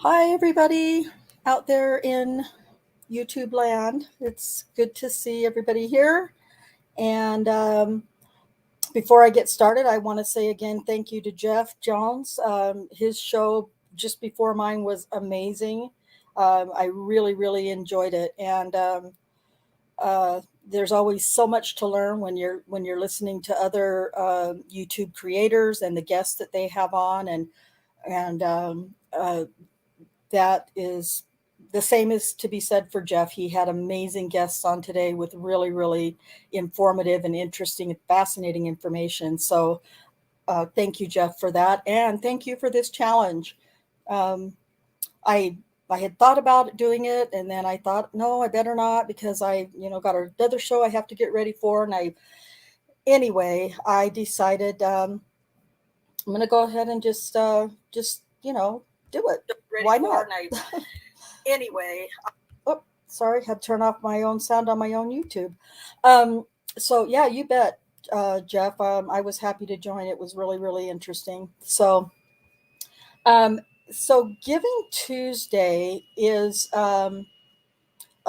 Hi, everybody out there in YouTube land. It's good to see everybody here. And before I get started, I want to say again thank you to Jeff Jones. His show just before mine was amazing. I really, really enjoyed it. And there's always so much to learn when you're listening to other YouTube creators and the guests that they have on, and that is the same is to be said for Jeff. He had amazing guests on today with really, really informative and interesting and fascinating information. So thank you, Jeff, for that. And thank you for this challenge. Um, I I had thought about doing it, and then I thought, no, I better not, because I got another show I have to get ready for. And anyway, I decided I'm going to go ahead and just do it. Why not? Anyway, oh, sorry, had to turn off my own sound on my own YouTube. Um, so yeah, you bet, Jeff. I was happy to join. It was really, really interesting. Um, so Giving Tuesday is a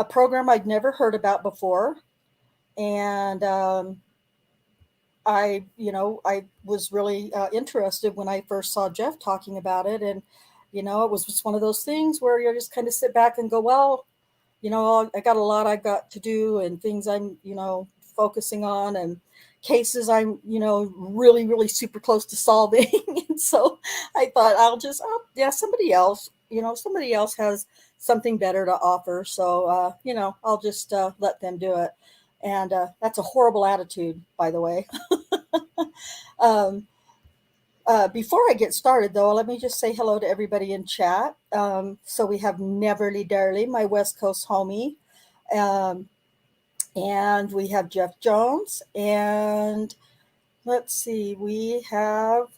program I'd never heard about before, and I was really interested when I first saw Jeff talking about it, and it was just one of those things where you just kind of sit back and go, well, I got a lot I got to do, and things I'm focusing on, and cases I'm really, really super close to solving. And so I thought yeah, somebody else has something better to offer. So, I'll just let them do it. And that's a horrible attitude, by the way. um, Before I get started, though, let me just say hello to everybody in chat. So we have Neverly Darley, my West Coast homie. Um, and we have Jeff Jones. And let's see, we have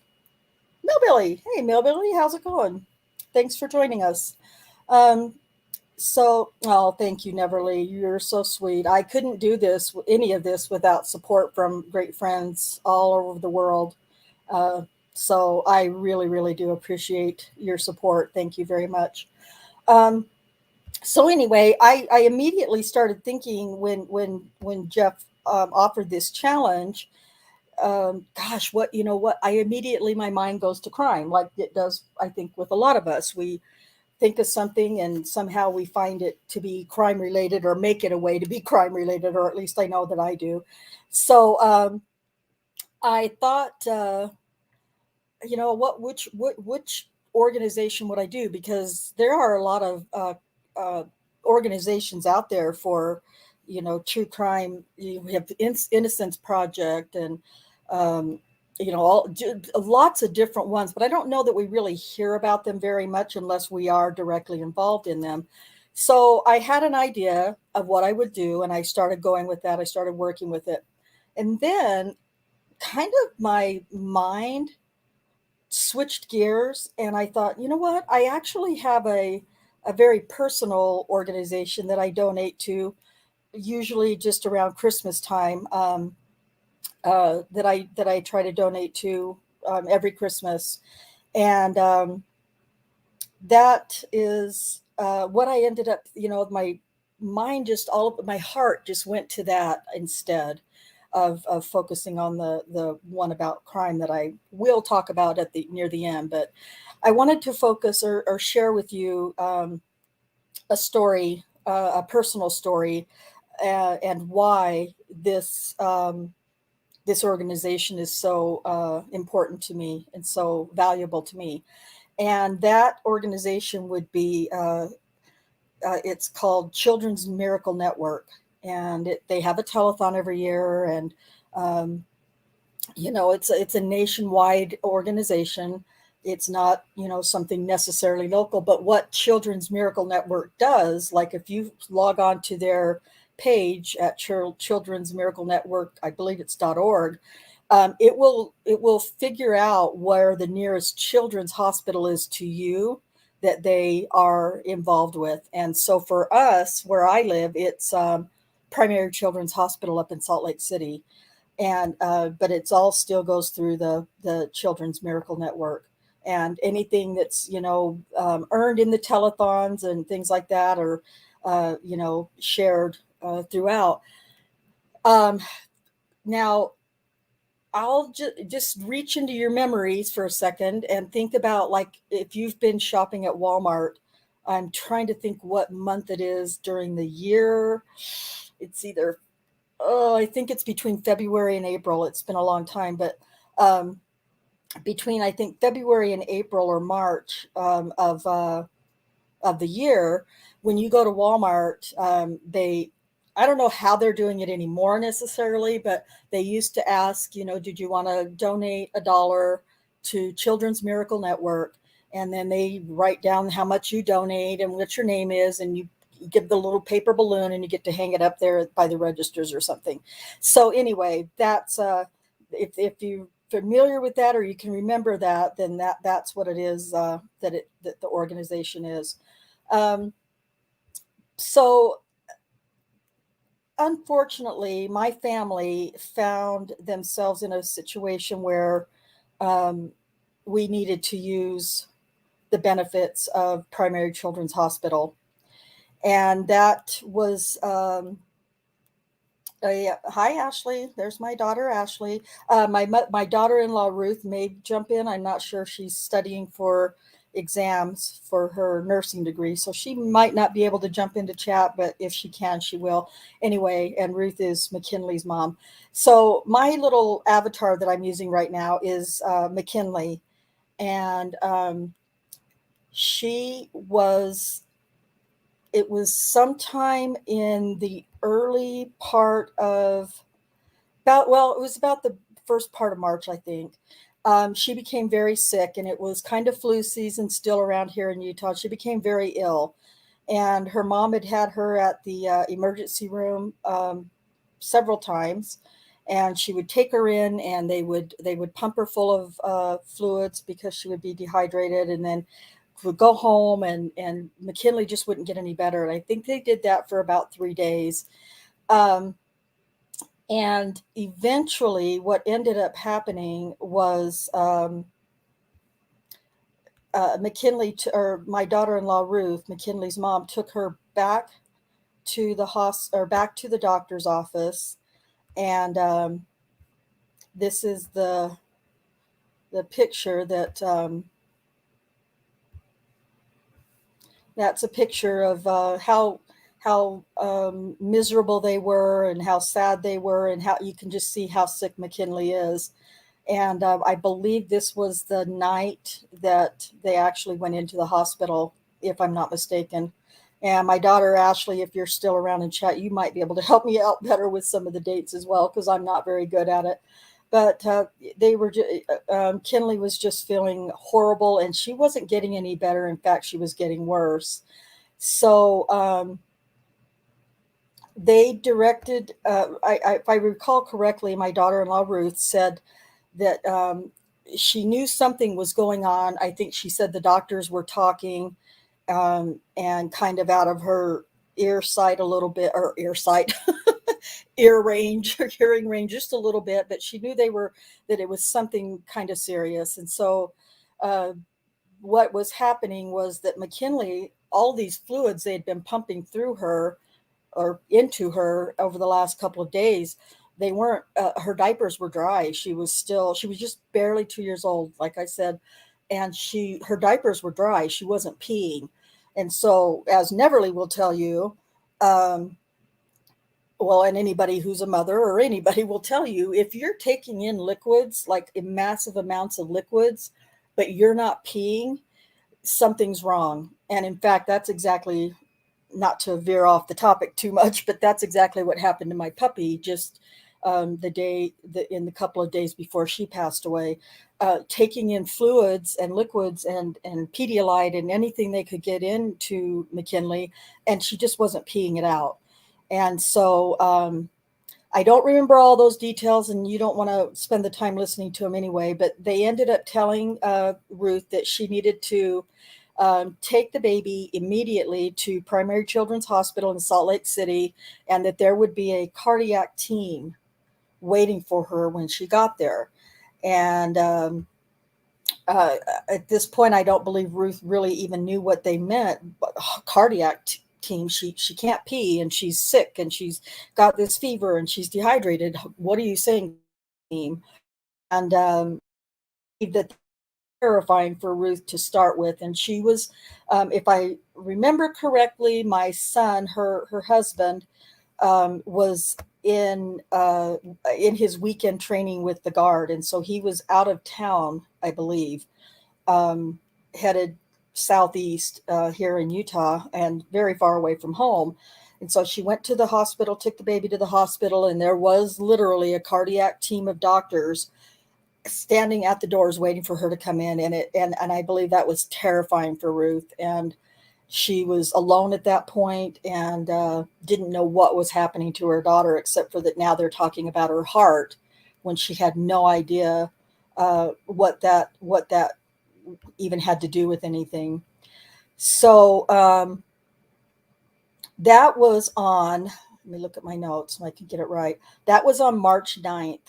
Millbilly. Hey, Millbilly, how's it going? Thanks for joining us. Um, oh, thank you, Neverly. You're so sweet. I couldn't do any of this, without support from great friends all over the world. Uh, so I really, really do appreciate your support. Thank you very much. Um, so anyway, I immediately started thinking when Jeff offered this challenge. Gosh, what I immediately, my mind goes to crime, like it does, I think, with a lot of us. We think of something and somehow we find it to be crime related, or make it a way to be crime related, or at least I know that I do. So I thought, which organization would I do? Because there are a lot of organizations out there for true crime. We have the Innocence Project, and um, lots of different ones, but I don't know that we really hear about them very much unless we are directly involved in them. So I had an idea of what I would do, and I started going with that. I started working with it, and then kind of my mind switched gears, and I thought, you know what? I actually have a very personal organization that I donate to, usually just around Christmas time. That I try to donate to every Christmas, and that is what I ended up. My mind just all my heart just went to that instead of focusing on the one about crime that I will talk about at the near the end. But I wanted to focus, or share with you a story, a personal story, and why this organization is so important to me and so valuable to me. And that organization would be it's called Children's Miracle Network, and they have a telethon every year, and um, it's a nationwide organization. It's not something necessarily local, but what Children's Miracle Network does, like if you log on to their page at Children's Miracle Network, I believe it's .org, it will figure out where the nearest children's hospital is to you that they are involved with. And so for us, where I live, it's Primary Children's Hospital up in Salt Lake City, and but it's all still goes through the Children's Miracle Network. and anything that's, earned in the telethons and things like that, or, shared throughout. Um, Now, I'll just reach into your memories for a second and think about, like, if you've been shopping at Walmart. I'm trying to think what month it is during the year. It's either, oh, I think it's between February and April. It's been a long time, but um, between, I think, February and April or March of the year, when you go to Walmart, I don't know how they're doing it anymore necessarily, but they used to ask, did you want to donate $1 to Children's Miracle Network? And then they write down how much you donate and what your name is, and you give the little paper balloon and you get to hang it up there by the registers or something. So anyway, that's if you familiar with that, or you can remember that, then that's what it is, that the organization is. Um, so unfortunately, my family found themselves in a situation where um, we needed to use the benefits of Primary Children's Hospital. And that was hi, Ashley. There's my daughter, Ashley. My daughter-in-law, Ruth, may jump in. I'm not sure. She's studying for exams for her nursing degree, so she might not be able to jump into chat, but if she can, she will. Anyway, and Ruth is McKinley's mom. So my little avatar that I'm using right now is McKinley, and she was it was sometime in the early part of it was about the first part of March, I think. She became very sick, and it was kind of flu season still around here in Utah. She became very ill, and her mom had her at the emergency room several times, and she would take her in, and they would pump her full of fluids because she would be dehydrated, and then would go home, and McKinley just wouldn't get any better. And I think they did that for about 3 days. Um, and eventually, what ended up happening was or my daughter-in-law Ruth, McKinley's mom, took her back to the or back to the doctor's office, and this is the picture that's a picture of how miserable they were and how sad they were, and how you can just see how sick McKinley is. And I believe this was the night that they actually went into the hospital, if I'm not mistaken. And my daughter Ashley, if you're still around in chat, you might be able to help me out better with some of the dates as well, because I'm not very good at it. But Kinley was just feeling horrible, and she wasn't getting any better. In fact, she was getting worse. So they directed, if I recall correctly, my daughter-in-law Ruth said that she knew something was going on. I think she said the doctors were talking, and kind of out of her ear sight a little bit, or ear sight, ear range, or hearing range just a little bit, but she knew that it was something kind of serious. And so what was happening was that McKinley, all these fluids they had been pumping through her or into her over the last couple of days, they weren't, her diapers were dry. She was just barely 2 years old, like I said, and her diapers were dry. She wasn't peeing. And so, as Neverly will tell you, and anybody who's a mother or anybody will tell you, if you're taking in liquids, like in massive amounts of liquids, but you're not peeing, something's wrong. And in fact, that's exactly, not to veer off the topic too much, but that's exactly what happened to my puppy just in the couple of days before she passed away, taking in fluids and liquids and Pedialyte and anything they could get into McKinley, and she just wasn't peeing it out. And so I don't remember all those details, and you don't want to spend the time listening to them anyway, but they ended up telling Ruth that she needed to take the baby immediately to Primary Children's Hospital in Salt Lake City, and that there would be a cardiac team waiting for her when she got there. And uh, at this point, I don't believe Ruth really even knew what they meant. But cardiac team, she can't pee and she's sick and she's got this fever and she's dehydrated. What are you saying, team? And that terrifying for Ruth to start with. And she was, if I remember correctly, my son, her husband, was in his weekend training with the guard, and so he was out of town, I believe, um, headed southeast here in Utah and very far away from home. And so she went to the hospital, took the baby to the hospital, and there was literally a cardiac team of doctors standing at the doors waiting for her to come in. And I believe that was terrifying for Ruth. And she was alone at that point and didn't know what was happening to her daughter, except for that now they're talking about her heart when she had no idea what that even had to do with anything. So that was on, let me look at my notes so I can get it right. That was on March 9th.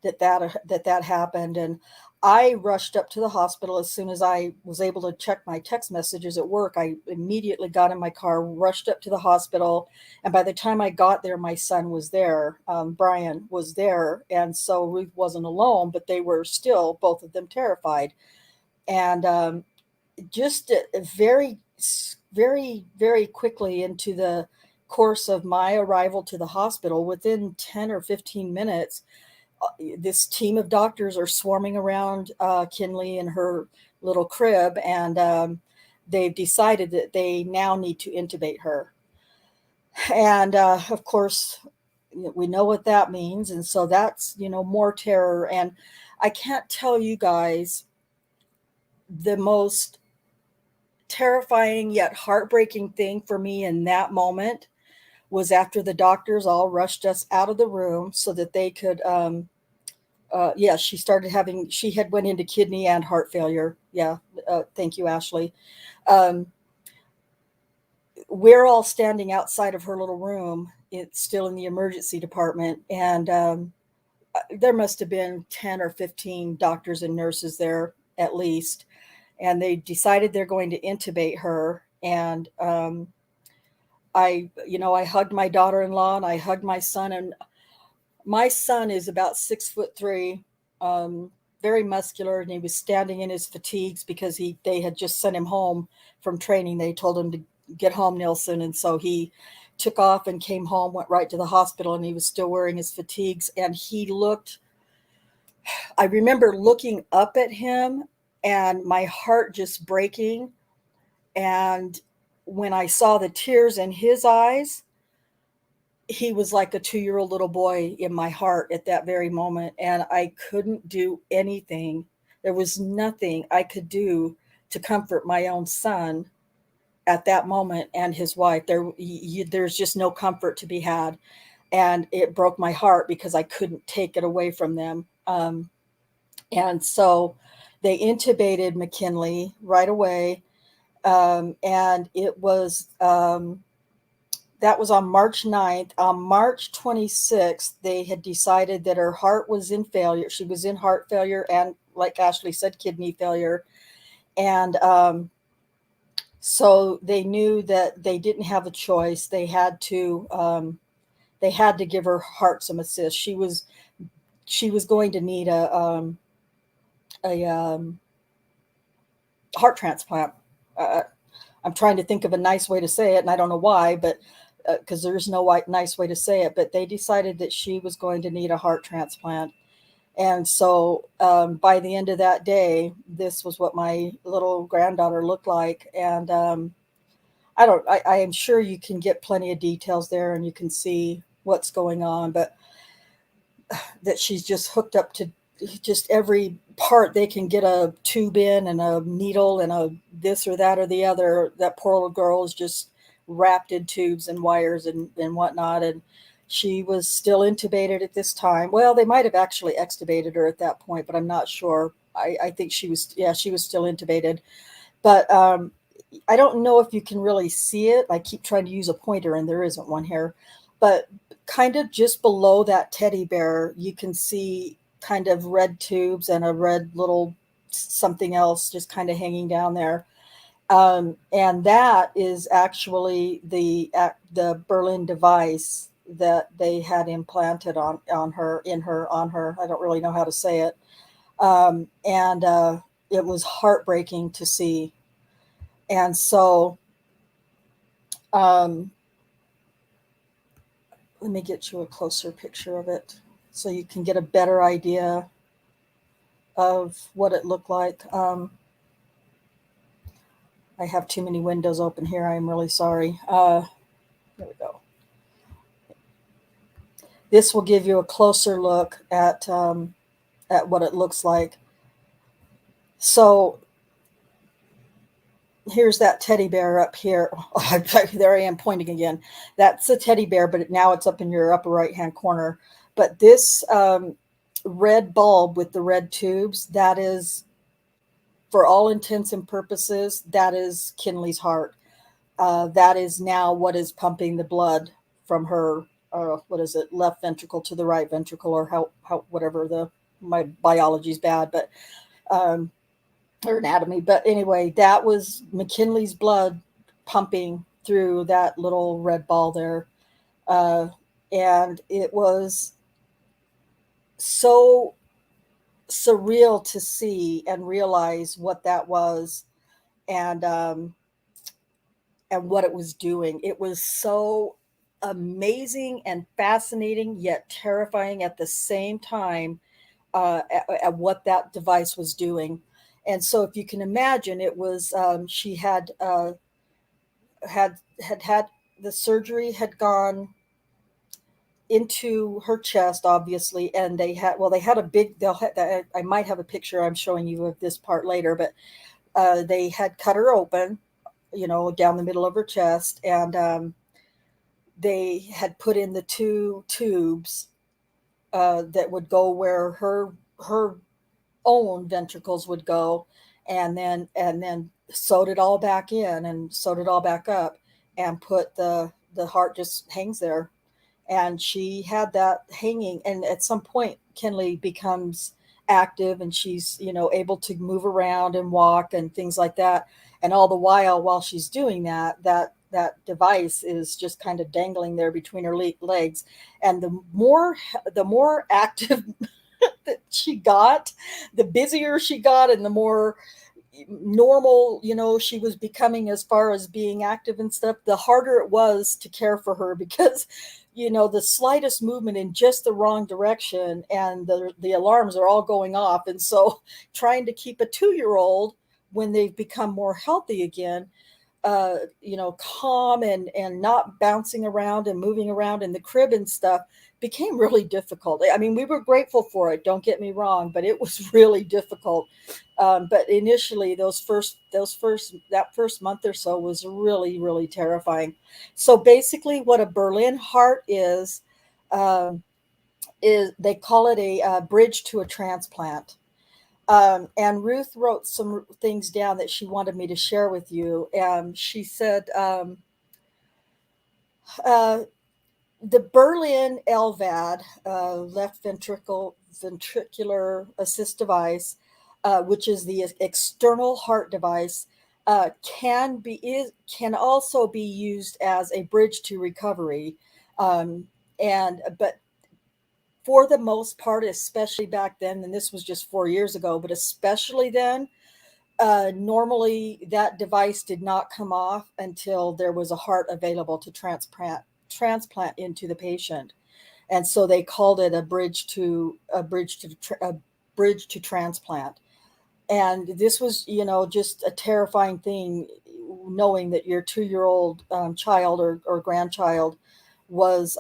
That happened, and I rushed up to the hospital as soon as I was able to check my text messages at work. I immediately got in my car, rushed up to the hospital, and by the time I got there, my son was there. Brian was there, and so Ruth wasn't alone, but they were still both of them terrified. And just very quickly into the course of my arrival to the hospital, within 10 or 15 minutes, this team of doctors are swarming around Kinley in her little crib, and they've decided that they now need to intubate her. And of course, we know what that means, and so that's more terror. And I can't tell you guys the most terrifying yet heartbreaking thing for me in that moment was after the doctors all rushed us out of the room so that they could yeah, she had went into kidney and heart failure. Yeah. Thank you, Ashley. Um, we're all standing outside of her little room. It's still in the emergency department. And there must have been 10 or 15 doctors and nurses there at least. And they decided they're going to intubate her. And I hugged my daughter-in-law and I hugged my son. And my son is about 6'3", very muscular, and he was standing in his fatigues because they had just sent him home from training. They told him to get home, Nilsson, and so he took off and came home, went right to the hospital, and he was still wearing his fatigues. And he looked. I remember looking up at him, and my heart just breaking. And when I saw the tears in his eyes, he was like a 2-year-old little boy in my heart at that very moment, and I couldn't do anything. There was nothing I could do to comfort my own son at that moment and his wife. There's just no comfort to be had, and it broke my heart because I couldn't take it away from them. And so they intubated McKinley right away, and it was that was on March 9th. On March 26th, they had decided that her heart was in failure. She was in heart failure and, like Ashley said, kidney failure. And so they knew that they didn't have a choice. They had to give her heart some assist. She was going to need a heart transplant. Uh, I'm trying to think of a nice way to say it, and I don't know why, but because there's no nice way to say it, but they decided that she was going to need a heart transplant. And so by the end of that day, this was what my little granddaughter looked like. And I am sure you can get plenty of details there and you can see what's going on, but that she's just hooked up to just every part they can get a tube in and a needle and a this or that or the other. That poor little girl is just wrapped in tubes and wires and whatnot. And she was still intubated at this time. Well, they might have actually extubated her at that point, but I'm not sure. I think she was still intubated. But I don't know if you can really see it. I keep trying to use a pointer and there isn't one here. But kind of just below that teddy bear, you can see kind of red tubes and a red little something else just kind of hanging down there. And that is actually the Berlin device that they had implanted on her, in her, on her. I don't really know how to say it. And it was heartbreaking to see. And so, um, let me get you a closer picture of it so you can get a better idea of what it looked like. I have too many windows open here. I'm really sorry. There we go. This will give you a closer look at what it looks like. So here's that teddy bear up here. Oh, there I am pointing again. That's a teddy bear, but now it's up in your upper right hand corner. But this red bulb with the red tubes, that is, for all intents and purposes, that is Kinley's heart. That is now what is pumping the blood from her, what is it, left ventricle to the right ventricle, or how whatever, my biology's bad, but or anatomy. But anyway, that was McKinley's blood pumping through that little red ball there. Uh, and it was so surreal to see and realize what that was, and what it was doing. It was so amazing and fascinating, yet terrifying at the same time, at what that device was doing. And so, if you can imagine, it was, she had the surgery had gone into her chest, obviously, and they had a big. I might have a picture I'm showing you of this part later, but they had cut her open, down the middle of her chest, and they had put in the two tubes that would go where her own ventricles would go, and then sewed it all back in and sewed it all back up, and put the heart just hangs there. And she had that hanging, and at some point Kinley becomes active, and she's able to move around and walk and things like that. And all the while she's doing that device is just kind of dangling there between her legs. And the more active that she got, the busier she got, and the more normal she was becoming as far as being active and stuff, the harder it was to care for her, because the slightest movement in just the wrong direction and the alarms are all going off. And so, trying to keep a 2-year-old, when they've become more healthy again, calm and not bouncing around and moving around in the crib and stuff, became really difficult. I mean, we were grateful for it, don't get me wrong, but it was really difficult. But initially, that first month or so was really, really terrifying. So basically, what a Berlin heart um, is they call it a bridge to a transplant. And Ruth wrote some things down that she wanted me to share with you. And she said, uh, the Berlin LVAD, left ventricular assist device, which is the external heart device, can also be used as a bridge to recovery. But for the most part, especially back then, and this was just 4 years ago, but especially then, normally that device did not come off until there was a heart available to transplant into the patient. And so they called it a bridge to transplant. And this was, just a terrifying thing, knowing that your 2-year-old child or grandchild was.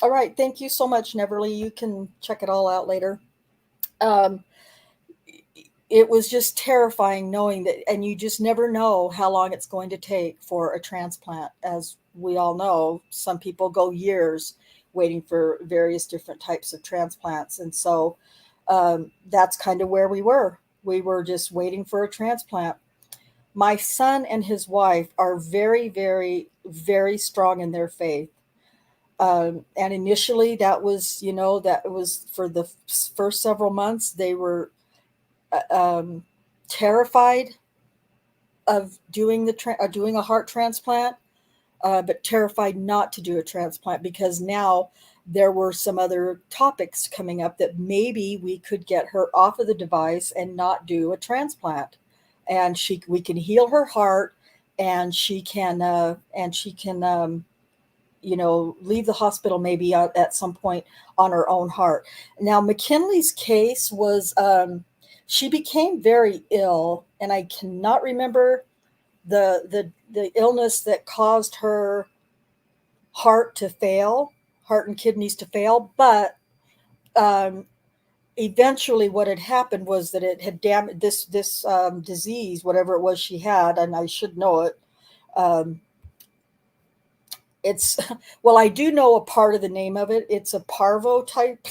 All right, thank you so much, Neverly. You can check it all out later. Um, it was just terrifying knowing that, and you just never know how long it's going to take for a transplant. As we all know, some people go years waiting for various different types of transplants. And so, that's kind of where we were. We were just waiting for a transplant. My son and his wife are very, very, very strong in their faith. And initially that was, that was for the first several months, they were terrified of doing a heart transplant, but terrified not to do a transplant because now there were some other topics coming up that maybe we could get her off of the device and not do a transplant, and we can heal her heart, and she can leave the hospital maybe at some point on her own heart. Now, McKinley's case was, she became very ill, and I cannot remember the illness that caused her heart and kidneys to fail, but um, eventually what had happened was that it had damaged this disease, whatever it was she had, and I should know it. Um, It's well, I do know a part of the name of it. It's a parvo type,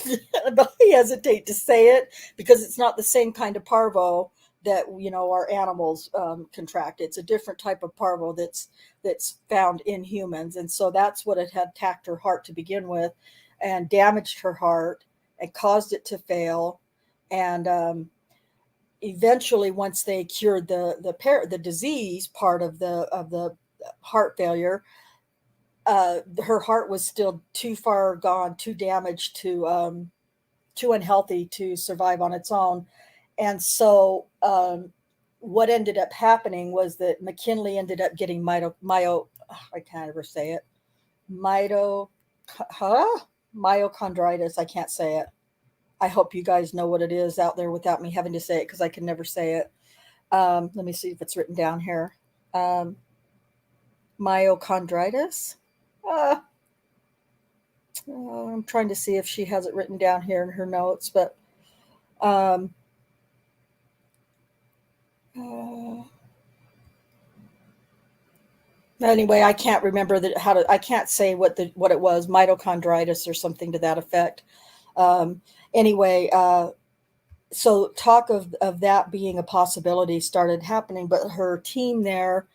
but I hesitate to say it because it's not the same kind of parvo that our animals contract. It's a different type of parvo that's found in humans, and so that's what it had attacked her heart to begin with, and damaged her heart and caused it to fail. And eventually, once they cured the disease part of the heart failure, her heart was still too far gone, too damaged, too unhealthy to survive on its own. And so, what ended up happening was that McKinley ended up getting I can't ever say it, mito, huh? Myochondritis. I can't say it. I hope you guys know what it is out there without me having to say it because I can never say it. Let me see if it's written down here. Um, Myochondritis. Uh, I'm trying to see if she has it written down here in her notes, but um, uh, anyway, I can't remember I can't say what it was, mitochondritis or something to that effect. Um, anyway, so talk of that being a possibility started happening, but her team there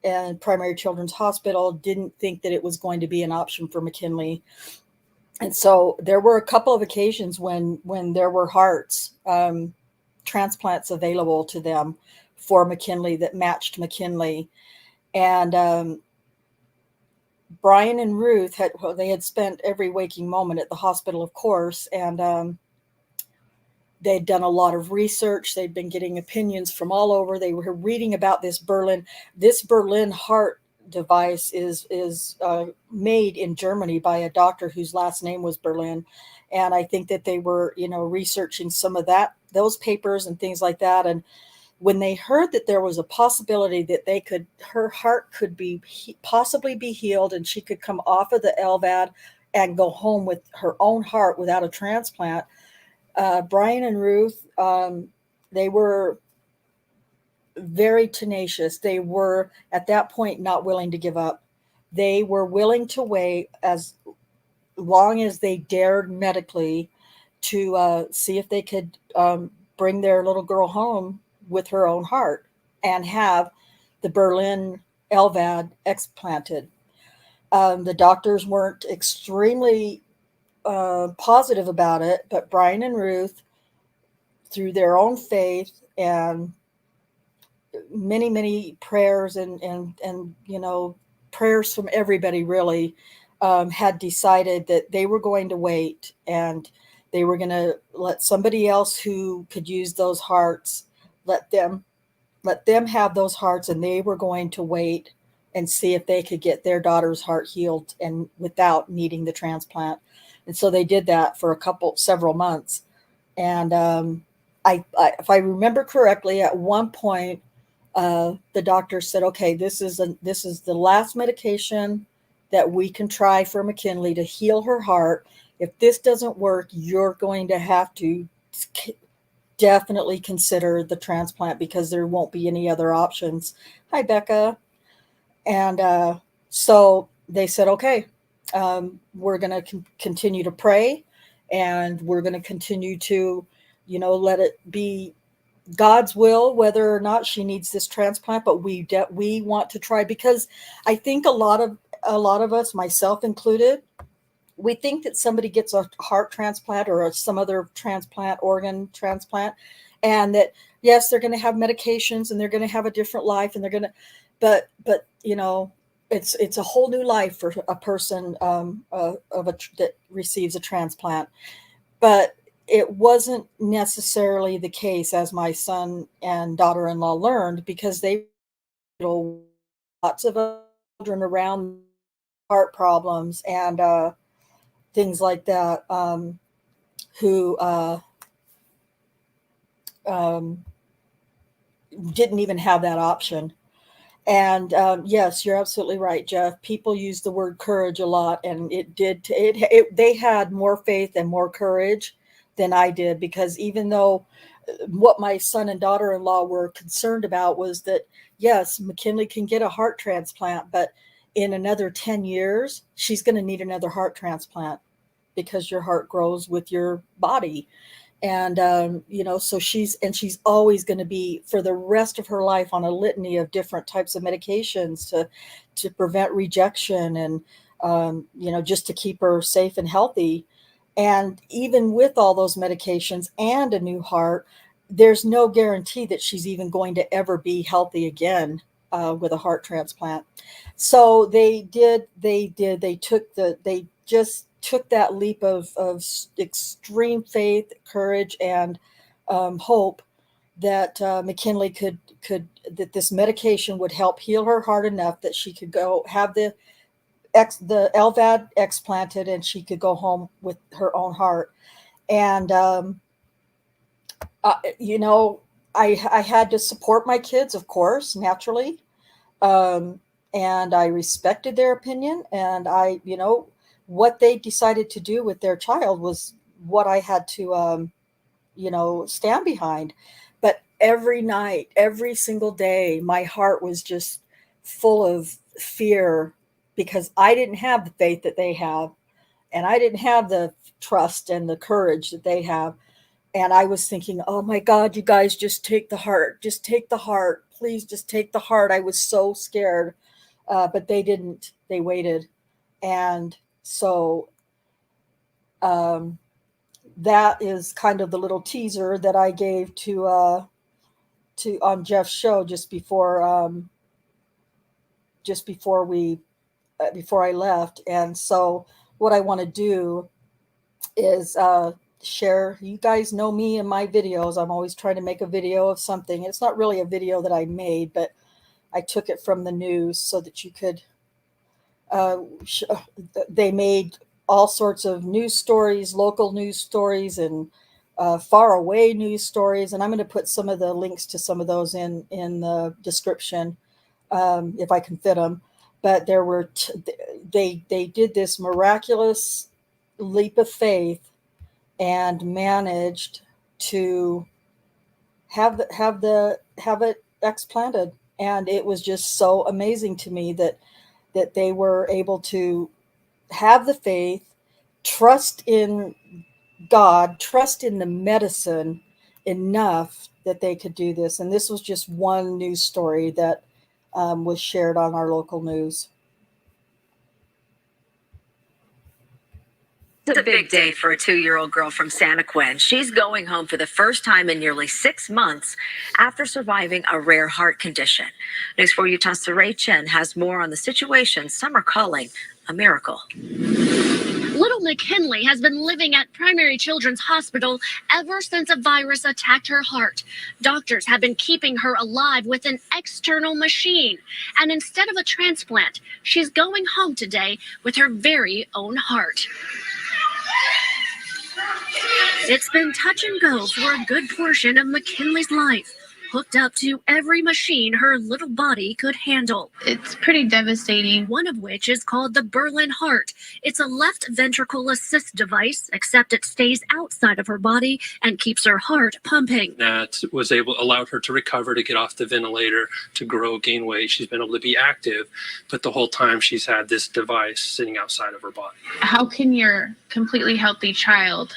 and Primary Children's Hospital didn't think that it was going to be an option for McKinley. And so there were a couple of occasions when there were hearts transplants available to them for McKinley that matched McKinley. And Brian and Ruth they had spent every waking moment at the hospital, of course, and they'd done a lot of research. They'd been getting opinions from all over. They were reading about this Berlin heart device is made in Germany by a doctor whose last name was Berlin, and I think that they were researching some of those papers and things like that. And when they heard that there was a possibility that her heart could possibly be healed and she could come off of the LVAD and go home with her own heart without a transplant, Brian and Ruth, they were very tenacious. They were at that point not willing to give up. They were willing to wait as long as they dared medically to see if they could bring their little girl home with her own heart and have the Berlin LVAD explanted. The doctors weren't extremely positive about it, but Brian and Ruth, through their own faith and many, many prayers and prayers from everybody really, had decided that they were going to wait, and they were going to let somebody else who could use those hearts, let them have those hearts, and they were going to wait and see if they could get their daughter's heart healed and without needing the transplant. And so they did that for several months. And if I remember correctly, at one point, the doctor said, "Okay, this is the last medication that we can try for McKinley to heal her heart. If this doesn't work, you're going to have to definitely consider the transplant because there won't be any other options." Hi, Becca. And so they said, "Okay, we're going to continue to pray, and we're going to continue to, let it be God's will whether or not she needs this transplant, but we want to try," because I think a lot of us, myself included, we think that somebody gets a heart transplant or some other transplant, organ transplant, and that yes, they're going to have medications and they're going to have a different life, and they're going to, but you know, it's a whole new life for a person that receives a transplant. But it wasn't necessarily the case, as my son and daughter-in-law learned, because they, you know, lots of children around heart problems and things like that, who um, didn't even have that option. And yes, you're absolutely right, Jeff. People use the word courage a lot, and they had more faith and more courage than I did, because even though what my son and daughter-in-law were concerned about was that yes, McKinley can get a heart transplant, but in another 10 years, she's going to need another heart transplant because your heart grows with your body. And you know, so she's always going to be for the rest of her life on a litany of different types of medications to prevent rejection, and you know, just to keep her safe and healthy. And even with all those medications and a new heart, there's no guarantee that she's even going to ever be healthy again with a heart transplant. So they just took that leap of extreme faith, courage, and hope that McKinley that this medication would help heal her heart enough that she could go have the LVAD explanted, and she could go home with her own heart. And you know, I had to support my kids, of course, naturally, um, and I respected their opinion, and you know, what they decided to do with their child was what I had to, you know, stand behind. But every night, every single day, my heart was just full of fear, because I didn't have the faith that they have, and I didn't have the trust and the courage that they have. And I was thinking, oh my God, you guys, just take the heart, just take the heart, please, just take the heart. I was so scared, but they didn't. They waited. And so um, that is kind of the little teaser that I gave to on Jeff's show just before we before I left. And so what I want to do is share. You guys know me and my videos. I'm always trying to make a video of something. It's not really a video that I made, but I took it from the news so that you could. They made all sorts of news stories, local news stories, and far away news stories. And I'm going to put some of the links to some of those in the description if I can fit them. But there were they did this miraculous leap of faith and managed to have it explanted. And it was just so amazing to me that they were able to have the faith, trust in God, trust in the medicine enough that they could do this. And this was just one news story that was shared on our local news. It's a big day for a 2-year-old girl from Santa Quin. She's going home for the first time in nearly 6 months after surviving a rare heart condition. News 4 Utah's Saray Chen has more on the situation some are calling a miracle. Little McKinley has been living at Primary Children's Hospital ever since a virus attacked her heart. Doctors have been keeping her alive with an external machine. And instead of a transplant, she's going home today with her very own heart. It's been touch and go for a good portion of McKinley's life, hooked up to every machine her little body could handle. It's pretty devastating. One of which is called the Berlin heart. It's a left ventricle assist device, except it stays outside of her body and keeps her heart pumping. That allowed her to recover, to get off the ventilator, to grow, gain weight. She's been able to be active, but the whole time she's had this device sitting outside of her body. How can your completely healthy child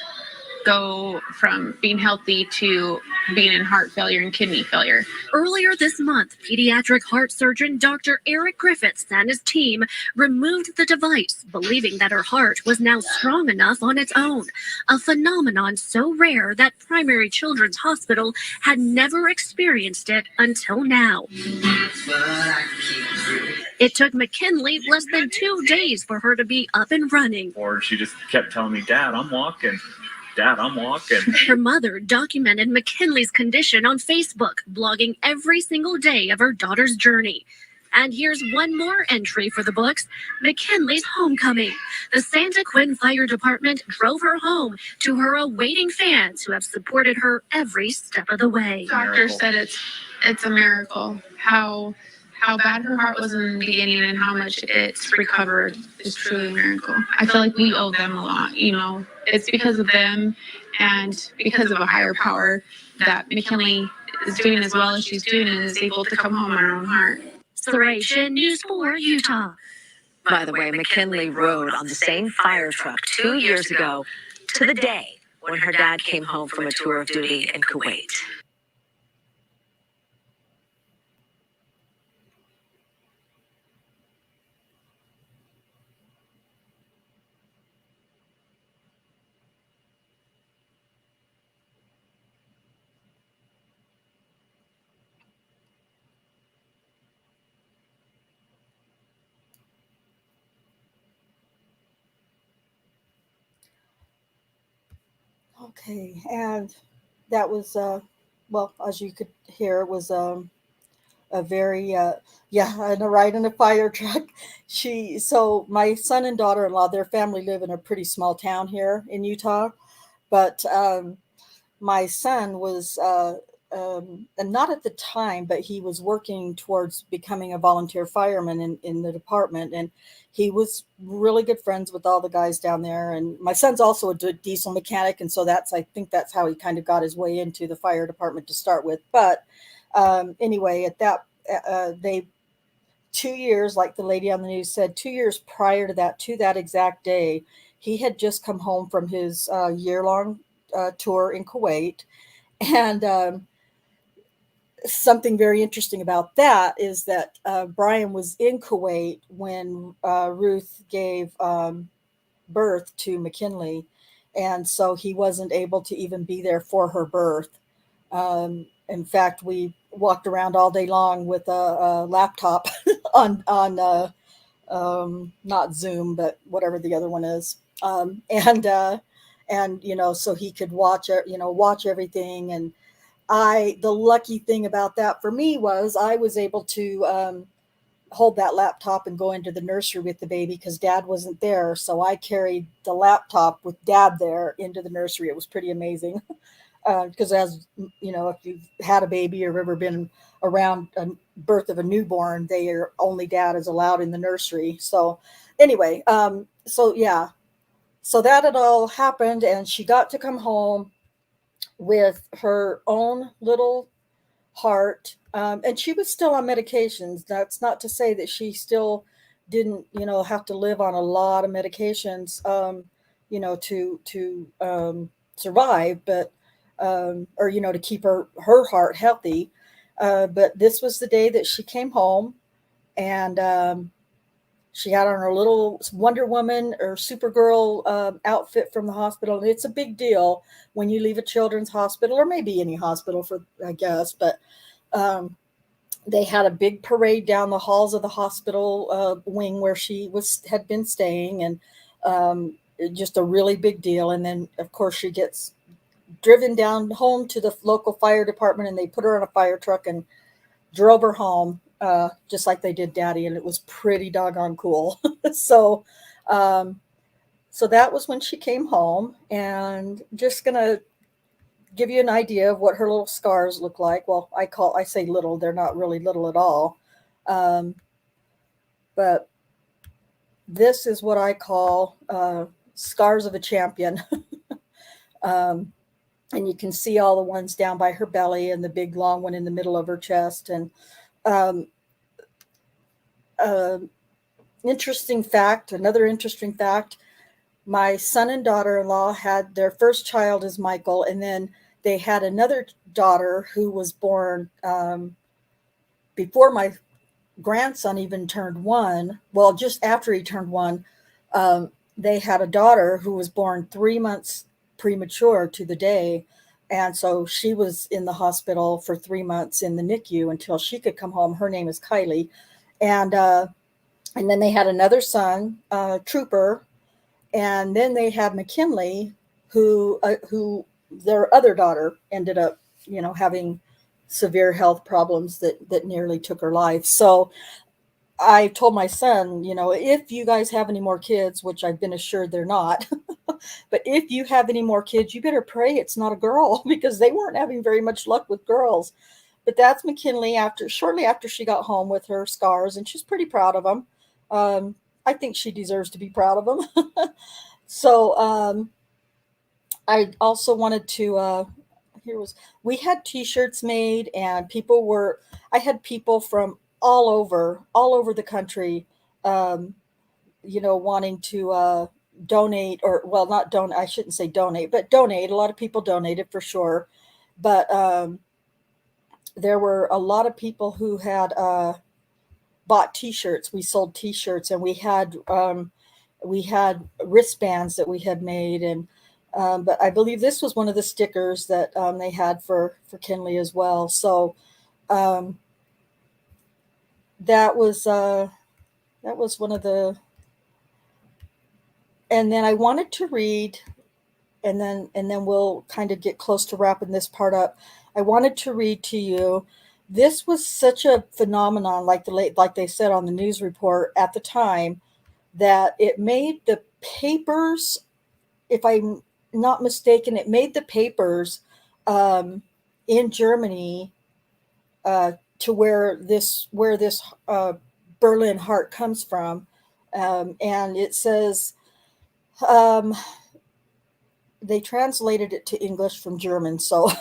go from being healthy to being in heart failure and kidney failure. Earlier this month, pediatric heart surgeon Dr. Eric Griffiths and his team removed the device, believing that her heart was now strong enough on its own, a phenomenon so rare that Primary Children's Hospital had never experienced it until now. It took McKinley less than 2 days for her to be up and running. Or she just kept telling me, Dad, I'm walking. Dad, I'm walking. Her mother documented McKinley's condition on Facebook, blogging every single day of her daughter's journey. And here's one more entry for the books, McKinley's homecoming. The Santa Quinn Fire Department drove her home to her awaiting fans who have supported her every step of the way. Doctors said it's a miracle. How bad her heart was in the beginning and how much it's recovered is truly a miracle. I feel like we owe them a lot, you know. It's because of them and because of a higher power that McKinley is doing as well as she's doing and is able to come home on her own heart. Saray News 4, Utah. By the way, McKinley rode on the same fire truck 2 years ago to the day when her dad came home from a tour of duty in Kuwait. Okay, and that was, well, as you could hear, it was a very, and a ride in a fire truck. So my son and daughter-in-law, their family live in a pretty small town here in Utah, but my son was, and not at the time, but he was working towards becoming a volunteer fireman in the department. And he was really good friends with all the guys down there. And my son's also a diesel mechanic. And so I think that's how he kind of got his way into the fire department to start with. But anyway, at that, 2 years, like the lady on the news said, 2 years prior to that exact day, he had just come home from his year-long tour in Kuwait. And something very interesting about that is that Brian was in Kuwait when Ruth gave birth to McKinley. And so he wasn't able to even be there for her birth. In fact, we walked around all day long with a laptop on not Zoom, but whatever the other one is. And so he could watch everything. And the lucky thing about that for me was I was able to hold that laptop and go into the nursery with the baby because Dad wasn't there. So I carried the laptop with Dad there into the nursery. It was pretty amazing because as you know, if you've had a baby or ever been around a birth of a newborn, only Dad is allowed in the nursery. So anyway, so that had all happened and she got to come home with her own little heart. And she was still on medications. That's not to say that she still didn't, have to live on a lot of medications, to survive, but, or, to keep her heart healthy. But this was the day that she came home and, she had on her little Wonder Woman or Supergirl outfit from the hospital. And it's a big deal when you leave a children's hospital or maybe any hospital I guess. But they had a big parade down the halls of the hospital wing where she had been staying, and just a really big deal. And then, of course, she gets driven down home to the local fire department, and they put her on a fire truck and drove her home. Just like they did Daddy, and it was pretty doggone cool. So that was when she came home, and just gonna give you an idea of what her little scars look like. Well, I say little, they're not really little at all. But this is what I call scars of a champion. And you can see all the ones down by her belly and the big long one in the middle of her chest. And another interesting fact, my son and daughter-in-law had their first child is Michael, and then they had another daughter who was born before my grandson even turned one. Well, just after he turned one, they had a daughter who was born 3 months premature to the day. And so she was in the hospital for 3 months in the NICU until she could come home. Her name is Kylie. And then they had another son, Trooper. And then they had McKinley, who their other daughter ended up, having severe health problems that nearly took her life. So I told my son, if you guys have any more kids, which I've been assured they're not, but if you have any more kids, you better pray it's not a girl, because they weren't having very much luck with girls. But that's McKinley shortly after she got home with her scars, and she's pretty proud of them. I think she deserves to be proud of them. So I also wanted to we had t-shirts made, and I had people from all over the country, um, wanting to donate, or, well, not donate, I shouldn't say donate, but donate. A lot of people donated for sure. But there were a lot of people who had bought t-shirts. We sold t-shirts, and we had wristbands that we had made. And but I believe this was one of the stickers that they had for Kinley as well. So um, that was one of the. And then I wanted to read, and then we'll kind of get close to wrapping this part up. I wanted to read to you. This was such a phenomenon, like they said on the news report at the time, that it made the papers. If I'm not mistaken, it made the papers um, in Germany, to where this Berlin heart comes from, and it says. Um, they translated it to English from German. So,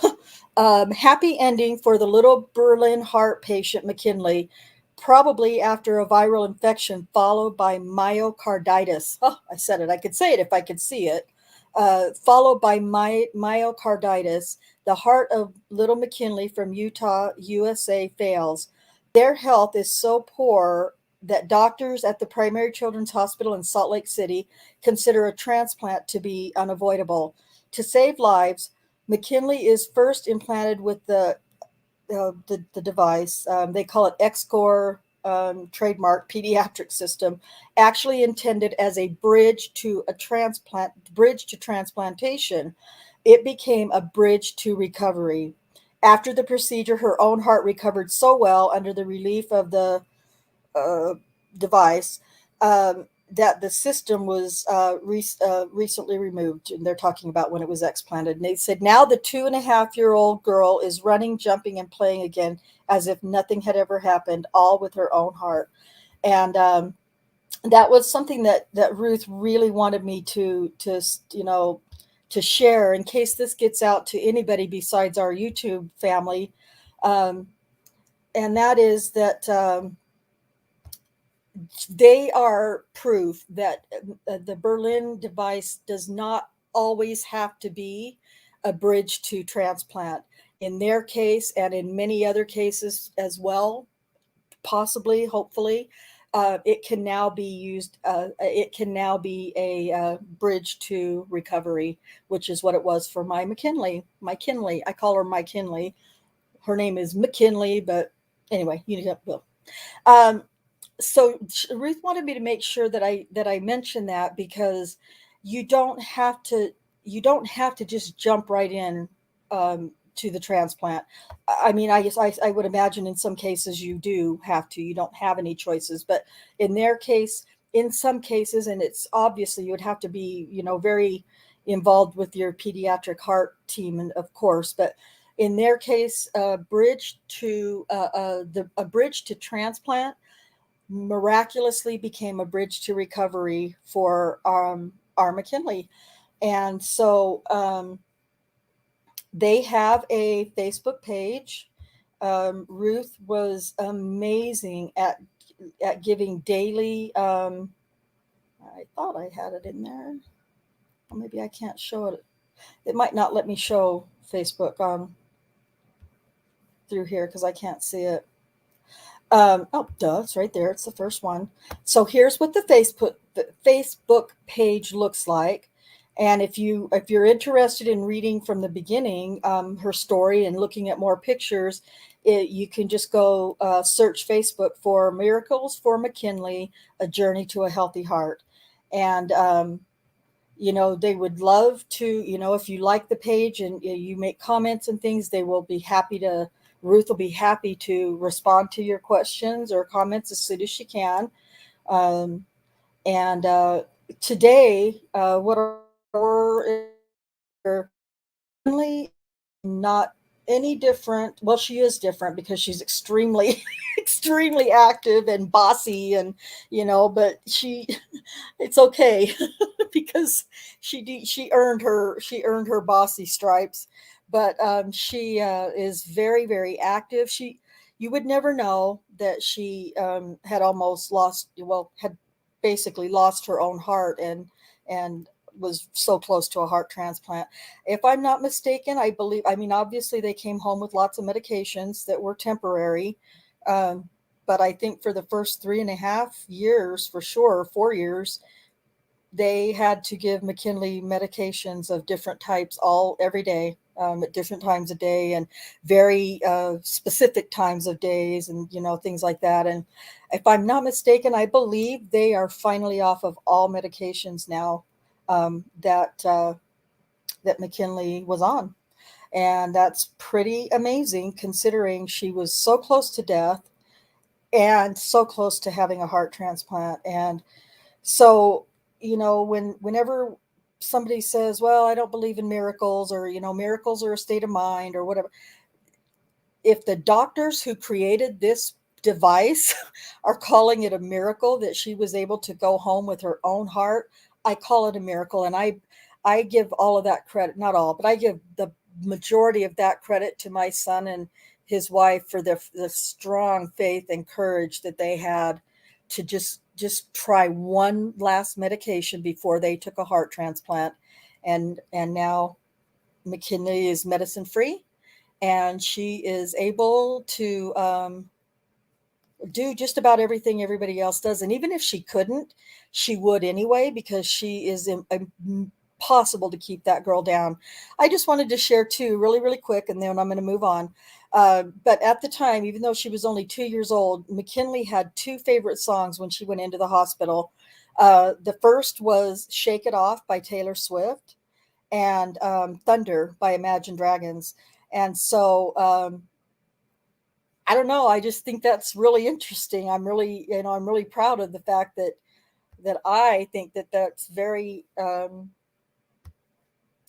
happy ending for the little Berlin heart patient McKinley, probably after a viral infection followed by myocarditis. Oh, I said it. I could say it if I could see it. Followed by myocarditis. The heart of little McKinley from Utah, USA fails. Their health is so poor that doctors at the Primary Children's Hospital in Salt Lake City consider a transplant to be unavoidable. To save lives, McKinley is first implanted with the device. They call it XCOR, trademark pediatric system, actually intended as a bridge to transplantation. It became a bridge to recovery. After the procedure, her own heart recovered so well under the relief of the uh, device, that the system was recently removed. And they're talking about when it was explanted. And they said now the 2.5-year-old girl is running, jumping, and playing again as if nothing had ever happened, all with her own heart. And that was something that Ruth really wanted me to share, in case this gets out to anybody besides our YouTube family. Um, and that is that. They are proof that the Berlin device does not always have to be a bridge to transplant. In their case, and in many other cases as well, possibly, hopefully, it can now be used. It can now be a bridge to recovery, which is what it was for my McKinley. My Kinley, I call her my Kinley. Her name is McKinley, but anyway, well. Um, so Ruth wanted me to make sure that I mention that, because you don't have to just jump right in to the transplant. I mean, I guess I would imagine in some cases you do have to. You don't have any choices, but in their case, in some cases, and it's obviously you would have to be very involved with your pediatric heart team, and of course, but in their case, a bridge to transplant miraculously became a bridge to recovery for our McKinley. And so they have a Facebook page. Ruth was amazing at giving daily. I thought I had it in there. maybe I can't show it. It might not let me show Facebook through here because I can't see it. Oh, duh, it's right there. It's the first one. So here's what the Facebook page looks like. And if you're interested in reading from the beginning, her story and looking at more pictures, you can just go search Facebook for Miracles for McKinley, A Journey to a Healthy Heart. And they would love to, if you like the page and you make comments and things, Ruth will be happy to respond to your questions or comments as soon as she can. And today, what are not any different. Well, she is different because she's extremely, extremely active and bossy, and but it's okay because she earned her bossy stripes. But she is very, very active. You would never know that she had basically lost her own heart and was so close to a heart transplant. If I'm not mistaken, obviously they came home with lots of medications that were temporary. But I think for the first 3.5 years, for sure, 4 years, they had to give McKinley medications of different types every day, at different times of day and very specific times of days, and things like that. And if I'm not mistaken, I believe they are finally off of all medications now that McKinley was on. And that's pretty amazing considering she was so close to death and so close to having a heart transplant. And so, whenever somebody says, well, I don't believe in miracles, or, miracles are a state of mind or whatever, if the doctors who created this device are calling it a miracle that she was able to go home with her own heart, I call it a miracle. And I give all of that credit, not all, but I give the majority of that credit to my son and his wife for the strong faith and courage that they had to just try one last medication before they took a heart transplant. And now McKinley is medicine free, and she is able to do just about everything everybody else does. And even if she couldn't, she would anyway, because she is impossible to keep that girl down. I just wanted to share too, really, really quick, and then I'm going to move on. But at the time, even though she was only 2 years old, McKinley had 2 favorite songs when she went into the hospital. The first was Shake It Off by Taylor Swift, and Thunder by Imagine Dragons. And so I don't know. I just think that's really interesting. I'm really proud of the fact that I think that that's very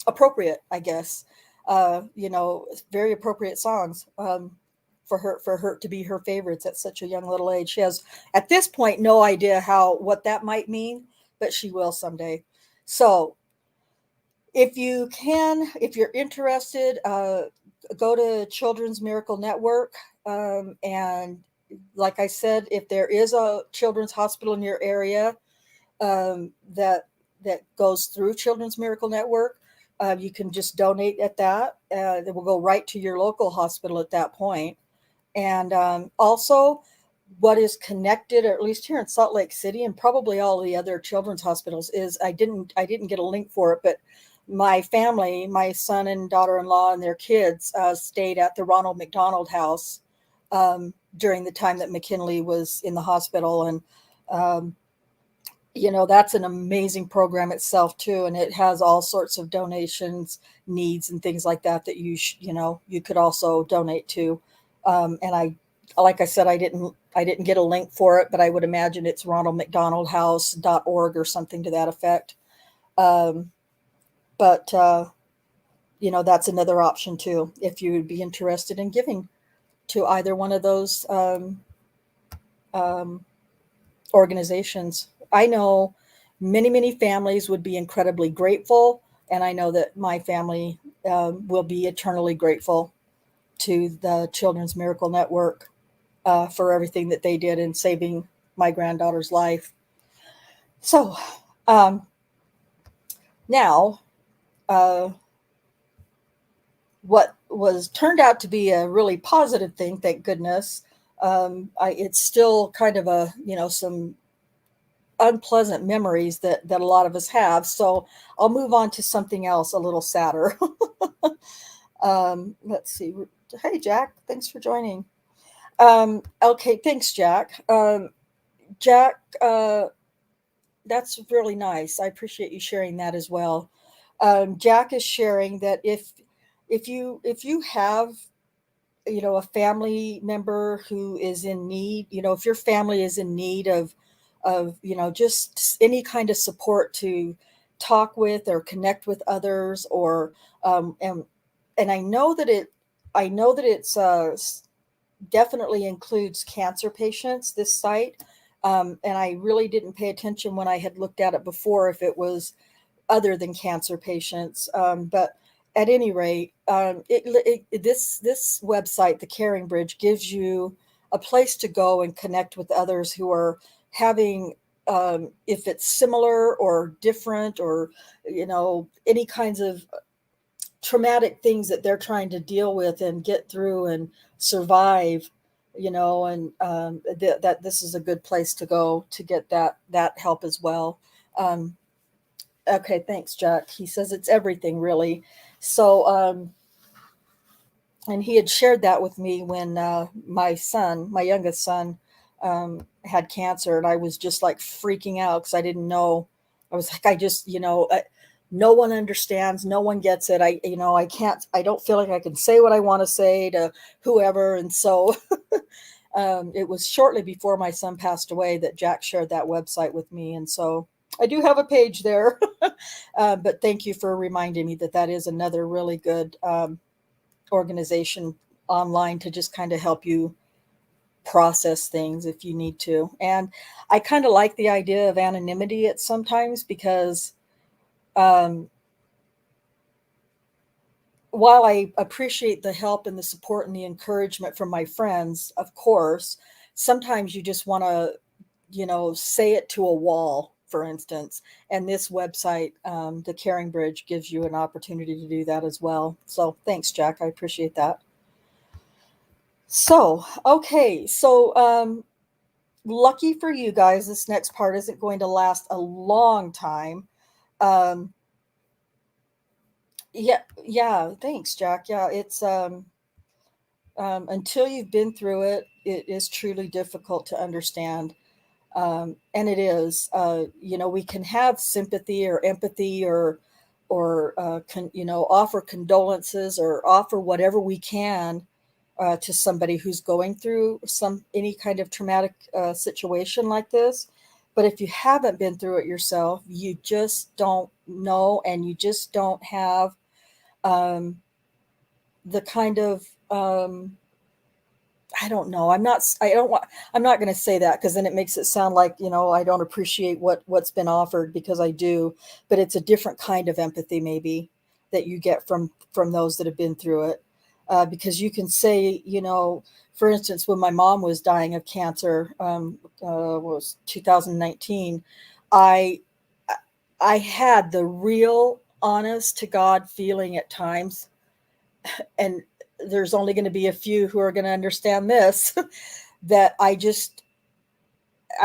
appropriate, I guess. Very appropriate songs for her to be her favorites at such a young little age. She has at this point no idea what that might mean, but she will someday. So if you're interested, go to Children's Miracle Network. And like I said, if there is a children's hospital in your area that goes through Children's Miracle Network, you can just donate at that. It will go right to your local hospital at that point. And also, what is connected, or at least here in Salt Lake City and probably all the other children's hospitals, is I didn't get a link for it, but my family, my son and daughter-in-law and their kids stayed at the Ronald McDonald House during the time that McKinley was in the hospital. And, that's an amazing program itself too. And it has all sorts of donations, needs and things like that you could also donate to. And like I said, I didn't get a link for it, but I would imagine it's ronaldmcdonaldhouse.org or something to that effect. But that's another option too, if you would be interested in giving to either one of those organizations. I know many, many families would be incredibly grateful, and I know that my family will be eternally grateful to the Children's Miracle Network for everything that they did in saving my granddaughter's life. So Now, what was turned out to be a really positive thing, thank goodness. It's still kind of some unpleasant memories that a lot of us have. So I'll move on to something else a little sadder. Let's see. Hey, Jack, thanks for joining. Okay, thanks, Jack. Jack, that's really nice. I appreciate you sharing that as well. Jack is sharing that if you have a family member who is in need, if your family is in need of just any kind of support to talk with or connect with others, or and I know that it's definitely includes cancer patients, this site. And I really didn't pay attention when I had looked at it before if it was other than cancer patients. But at any rate, this website, the Caring Bridge, gives you a place to go and connect with others who are having, if it's similar or different, or any kinds of traumatic things that they're trying to deal with and get through and survive. And that this is a good place to go to get that help as well. Okay, thanks, Jack. He says it's everything, really. So, and he had shared that with me when my youngest son, had cancer, and I was just like freaking out because I didn't know. I was like, no one understands, no one gets it. I don't feel like I can say what I want to say to whoever. And so it was shortly before my son passed away that Jack shared that website with me. And so I do have a page there. But thank you for reminding me that is another really good organization online to just kind of help you process things if you need to. And I kind of like the idea of anonymity at sometimes, because while I appreciate the help and the support and the encouragement from my friends, of course, sometimes you just want to, say it to a wall, for instance. And this website, the Caring Bridge, gives you an opportunity to do that as well. So thanks, Jack. I appreciate that. So, okay. So, lucky for you guys, this next part isn't going to last a long time. Um, yeah. Thanks, Jack. Yeah, it's until you've been through it, it is truly difficult to understand. And it is. We can have sympathy or empathy, or offer condolences or offer whatever we can to somebody who's going through any kind of traumatic situation like this. But if you haven't been through it yourself, you just don't know, and you just don't have um, the kind of I don't know. I'm not going to say that, because then it makes it sound like, I don't appreciate what's been offered, because I do, but it's a different kind of empathy maybe that you get from those that have been through it. Because you can say, for instance, when my mom was dying of cancer, was 2019, I, I had the real honest to God feeling at times, and there's only going to be a few who are going to understand this, that I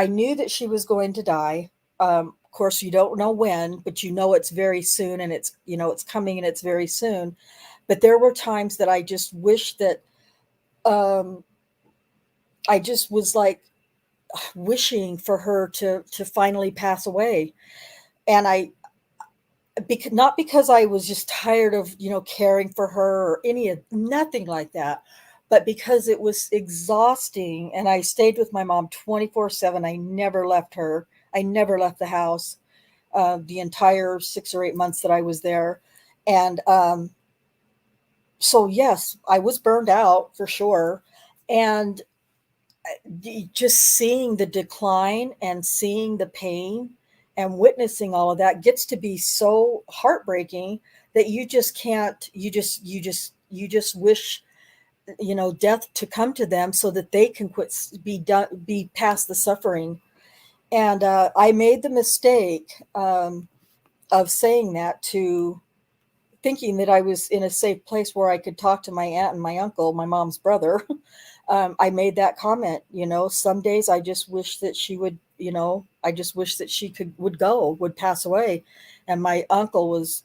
knew that she was going to die. Of course, you don't know when, but it's very soon, and it's coming, and it's very soon. But there were times that I just wished that um, I just was like wishing for her to finally pass away. And not because I was just tired of, caring for her or nothing like that, but because it was exhausting. And I stayed with my mom 24/7. I never left her. I never left the house the entire 6 or 8 months that I was there. And so, yes, I was burned out for sure. And just seeing the decline and seeing the pain and witnessing all of that gets to be so heartbreaking that you just can't, you just wish, death to come to them so that they can be past the suffering. And I made the mistake saying that to thinking that I was in a safe place where I could talk to my aunt and my uncle, my mom's brother. I made that comment, some days I just wish that she would, I just wish that she would pass away. And my uncle was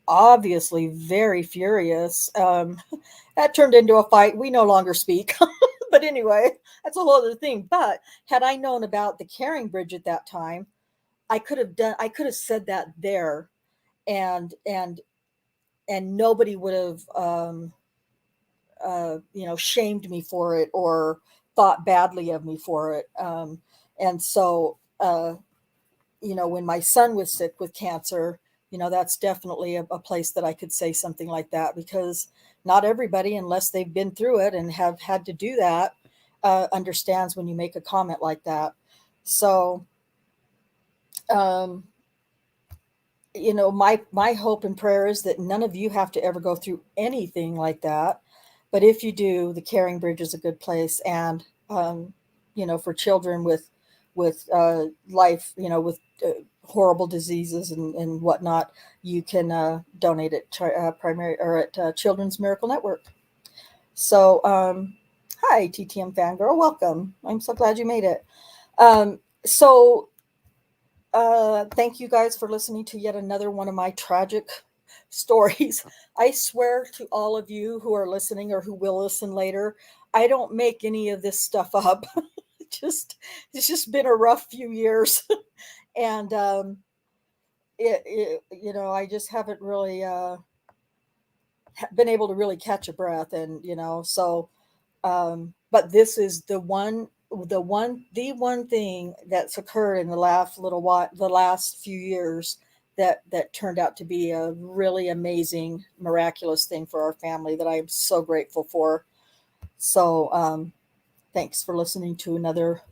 obviously very furious. That turned into a fight. We no longer speak. But anyway, that's a whole other thing. But had I known about the Caring Bridge at that time, I could have said that there, and nobody would have shamed me for it or thought badly of me for it. And so when my son was sick with cancer, that's definitely a place that I could say something like that, because not everybody, unless they've been through it and have had to do that, understands when you make a comment like that. So, my hope and prayer is that none of you have to ever go through anything like that. But if you do, the Caring Bridge is a good place. And, for children with life, with horrible diseases and whatnot, you can donate at primary or at Children's Miracle Network. So, hi, TTM Fangirl. Welcome. I'm so glad you made it. Thank you guys for listening to yet another one of my tragic stories. I swear to all of you who are listening or who will listen later, I don't make any of this stuff up. It's just been a rough few years. And I just haven't really been able to really catch a breath. And but this is the one thing that's occurred in the last few years that turned out to be a really amazing, miraculous thing for our family that I am so grateful for. So thanks for listening to another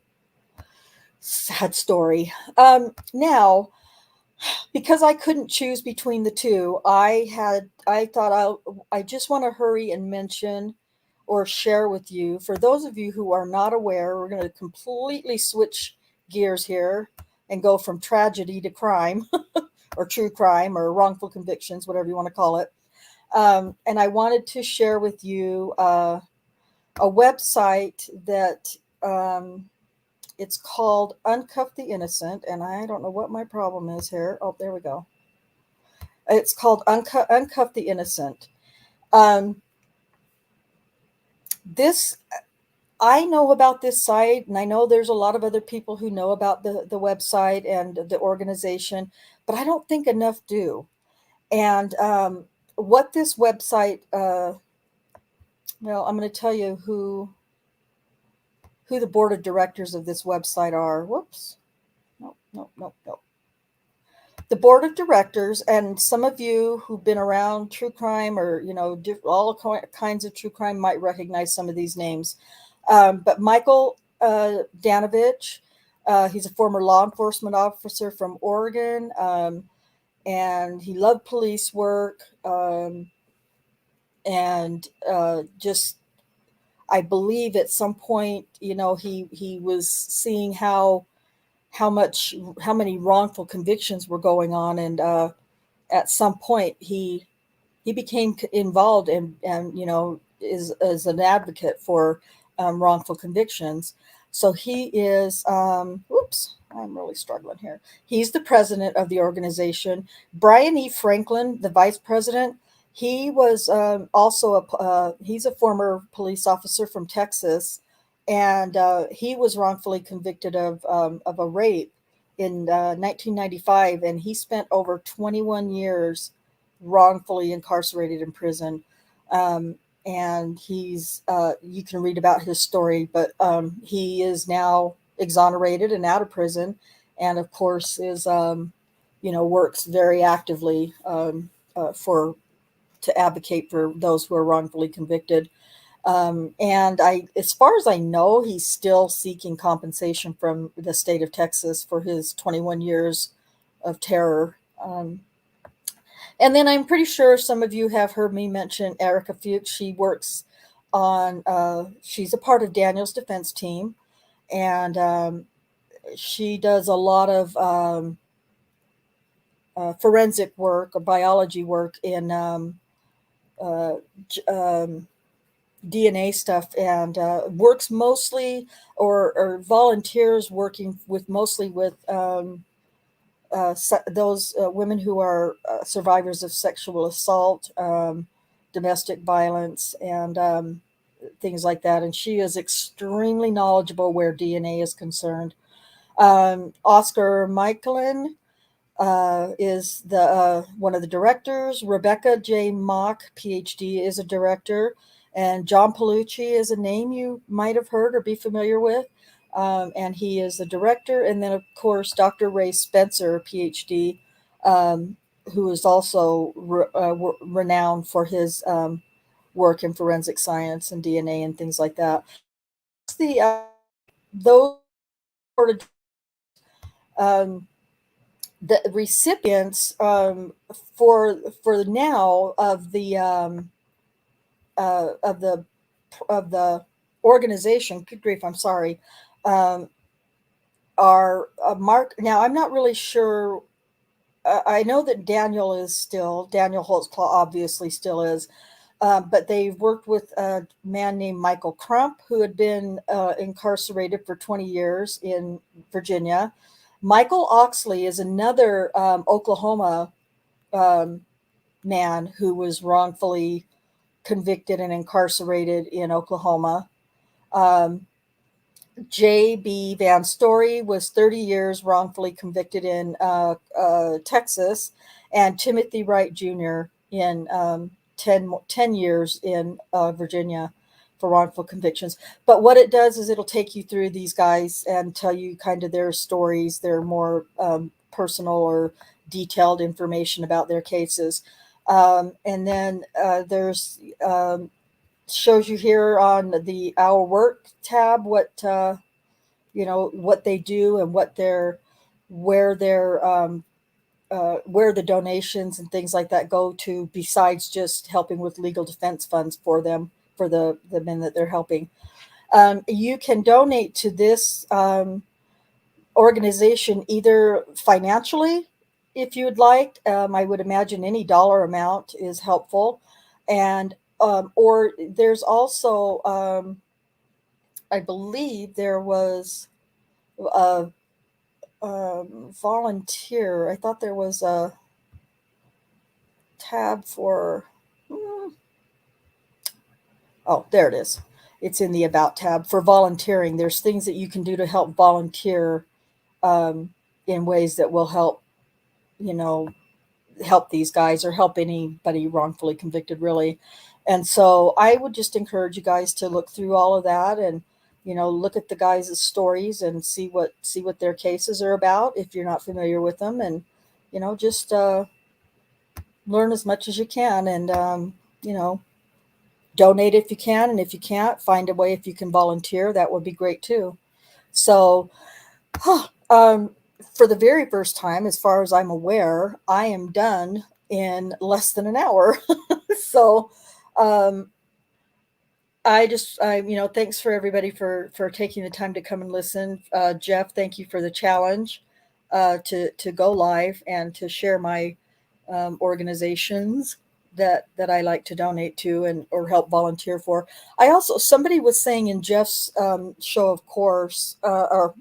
sad story. Now, because I couldn't choose between the two, I thought I just want to hurry and mention or share with you. For those of you who are not aware, we're going to completely switch gears here and go from tragedy to crime or true crime or wrongful convictions, whatever you want to call it. And I wanted to share with you a website that it's called Uncuff the Innocent. And I don't know what my problem is here. Oh, there we go. It's called Uncuff the Innocent. I know about this site, and I know there's a lot of other people who know about the website and the organization, but I don't think enough do. And what this website, well, I'm going to tell you who the board of directors of this website are. Whoops. No. The board of directors, and some of you who've been around true crime or, all kinds of true crime might recognize some of these names. But Michael Danovich, he's a former law enforcement officer from Oregon, and he loved police work, and just, I believe at some point, he was seeing how many wrongful convictions were going on, and at some point he became involved and is an advocate for wrongful convictions. So he is oops, I'm really struggling here. He's the president of the organization. Brian E. Franklin, the vice president, he was also he's a former police officer from Texas, and he was wrongfully convicted of a rape in 1995, and he spent over 21 years wrongfully incarcerated in prison. And he's you can read about his story, but he is now exonerated and out of prison, and of course is works very actively to advocate for those who are wrongfully convicted. And as far as I know, he's still seeking compensation from the state of Texas for his 21 years of terror. And then I'm pretty sure some of you have heard me mention Erica Fuchs. She works on, she's a part of Daniel's defense team, and she does a lot of forensic work or biology work in uh, DNA stuff, and works mostly or volunteers working with mostly with those women who are survivors of sexual assault, domestic violence, and things like that. And she is extremely knowledgeable where DNA is concerned. Oscar Michelin is the one of the directors. Rebecca J. Mock, PhD, is a director, and John Palucci is a name you might have heard or be familiar with, and he is the director. And then, of course, Dr. Ray Spencer, PhD, who is also renowned for his work in forensic science and DNA and things like that. The those sort of the recipients for now of the of the organization. Good grief, I'm sorry. Um, are Mark. Now I'm not really sure. I know that Daniel Holtzclaw obviously still is. But they've worked with a man named Michael Crump, who had been incarcerated for 20 years in Virginia. Michael Oxley is another Oklahoma man who was wrongfully convicted and incarcerated in Oklahoma. Um, J.B. Van Story was 30 years wrongfully convicted in Texas, and Timothy Wright Jr. in 10 years in Virginia for wrongful convictions. But what it does is it'll take you through these guys and tell you kind of their stories, their more personal or detailed information about their cases. And then there's shows you here on the Our Work tab what what they do and where where the donations and things like that go to, besides just helping with legal defense funds for them, for the men that they're helping. You can donate to this organization either financially, if you would like. I would imagine any dollar amount is helpful. And or there's also, I believe there was a volunteer. I thought there was a tab for, oh, there it is. It's in the About tab for volunteering. There's things that you can do to help volunteer in ways that will help, help these guys or help anybody wrongfully convicted, really. And so I would just encourage you guys to look through all of that and, look at the guys' stories and see what their cases are about if you're not familiar with them, and, just learn as much as you can, and, donate if you can. And if you can't, find a way if you can volunteer. That would be great too. So, for the very first time, as far as I'm aware, I am done in less than an hour. So, thanks for everybody for taking the time to come and listen. Jeff, thank you for the challenge to go live and to share my organizations that I like to donate to and or help volunteer for. I also, somebody was saying in Jeff's show, of course, or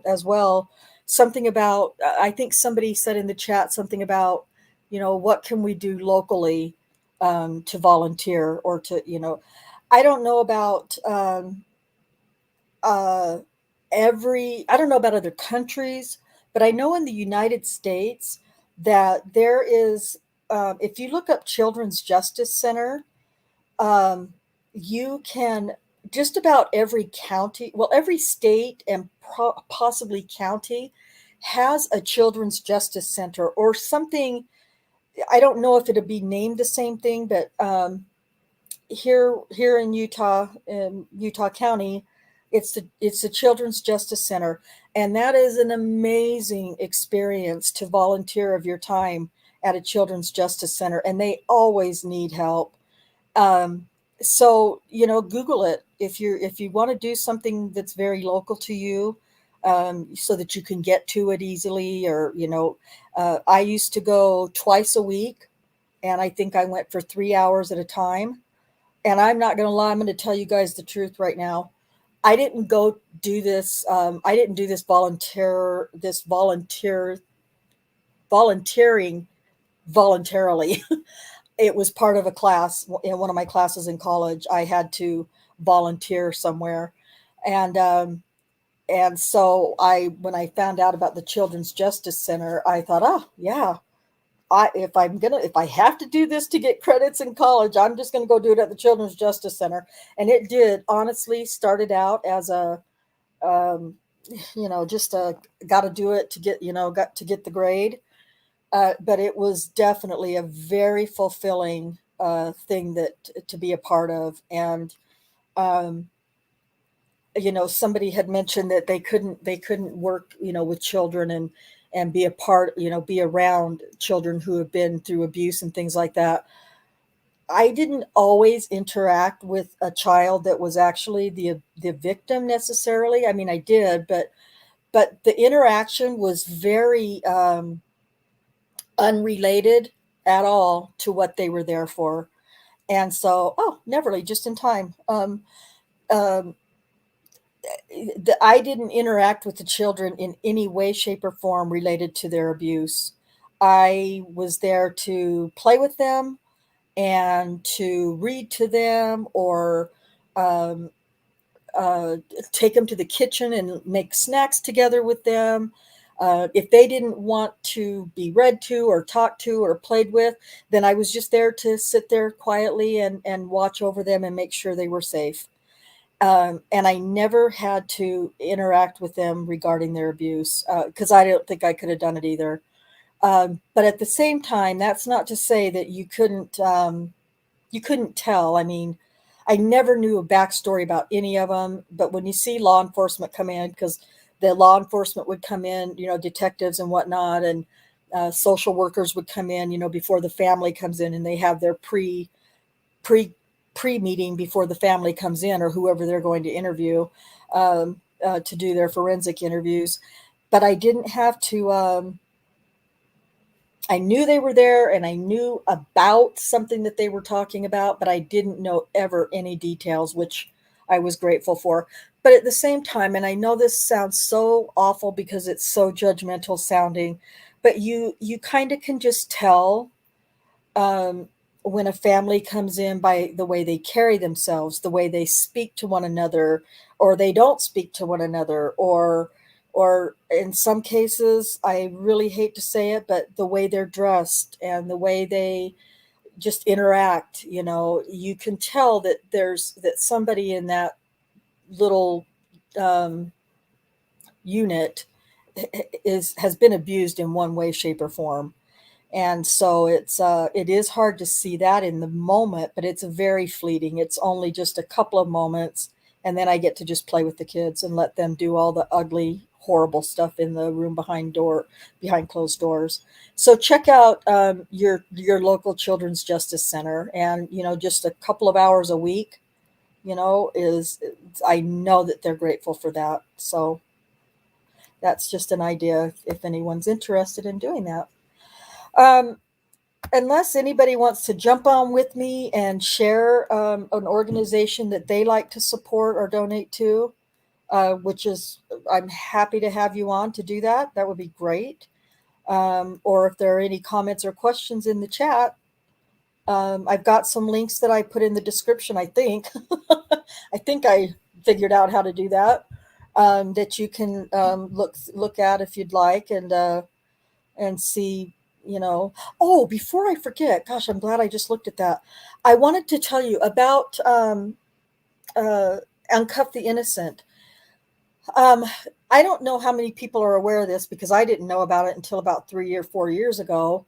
as well, something about, I think somebody said in the chat something about, what can we do locally to volunteer or to, I don't know about I don't know about other countries, but I know in the United States that there is, if you look up Children's Justice Center, um, you can, just about every county, well, every state and possibly county has a Children's Justice Center or something. I don't know if it'll be named the same thing, but here in Utah County, it's the Children's Justice Center, and that is an amazing experience to volunteer of your time at a Children's Justice Center, and they always need help. So Google it if you want to do something that's very local to you. so that you can get to it easily. Or, I used to go twice a week, and I think I went for 3 hours at a time. And I'm not going to lie, I'm going to tell you guys the truth right now. I didn't go do this. I didn't do this volunteering voluntarily. It was part of a class in one of my classes in college. I had to volunteer somewhere. And so when I found out about the Children's Justice Center, I thought, oh yeah, if I have to do this to get credits in college, I'm just going to go do it at the Children's Justice Center. And it did honestly started out as a, just got to do it to get, got to get the grade. But it was definitely a very fulfilling thing to be a part of. And, somebody had mentioned that they couldn't work, with children and be a part, be around children who have been through abuse and things like that. I didn't always interact with a child that was actually the victim necessarily. I mean, I did, but the interaction was very unrelated at all to what they were there for. And so, Neverly, just in time. I didn't interact with the children in any way, shape, or form related to their abuse. I was there to play with them and to read to them, or um, take them to the kitchen and make snacks together with them. If they didn't want to be read to or talked to or played with, then I was just there to sit there quietly and watch over them and make sure they were safe. And I never had to interact with them regarding their abuse, because I don't think I could have done it either. But at the same time, that's not to say that you couldn't tell. I mean, I never knew a backstory about any of them. But when you see law enforcement come in, because the law enforcement would come in, detectives and whatnot, and social workers would come in, before the family comes in, and they have their pre-meeting before the family comes in, or whoever they're going to interview, to do their forensic interviews. But I didn't have to. I knew they were there, and I knew about something that they were talking about, but I didn't know ever any details, which I was grateful for. But at the same time, and I know this sounds so awful because it's so judgmental sounding, but you kind of can just tell um, when a family comes in by the way they carry themselves, the way they speak to one another, or they don't speak to one another, or in some cases, I really hate to say it, but the way they're dressed and the way they just interact, you can tell that somebody in that little um, unit has been abused in one way, shape, or form. And so it is hard to see that in the moment, but it's very fleeting. It's only just a couple of moments, and then I get to just play with the kids and let them do all the ugly, horrible stuff in the room behind closed doors. So check out your local Children's Justice Center, and just a couple of hours a week, is I know that they're grateful for that. So that's just an idea if anyone's interested in doing that. Um, Unless anybody wants to jump on with me and share an organization that they like to support or donate to, which is, I'm happy to have you on to do that. That would be great. Or if there are any comments or questions in the chat, I've got some links that I put in the description, I think. I think I figured out how to do that, that you can look at if you'd like, and see, Oh, before I forget, gosh, I'm glad I just looked at that. I wanted to tell you about Uncuff the Innocent. Um, I don't know how many people are aware of this, because I didn't know about it until about 3 or 4 years ago.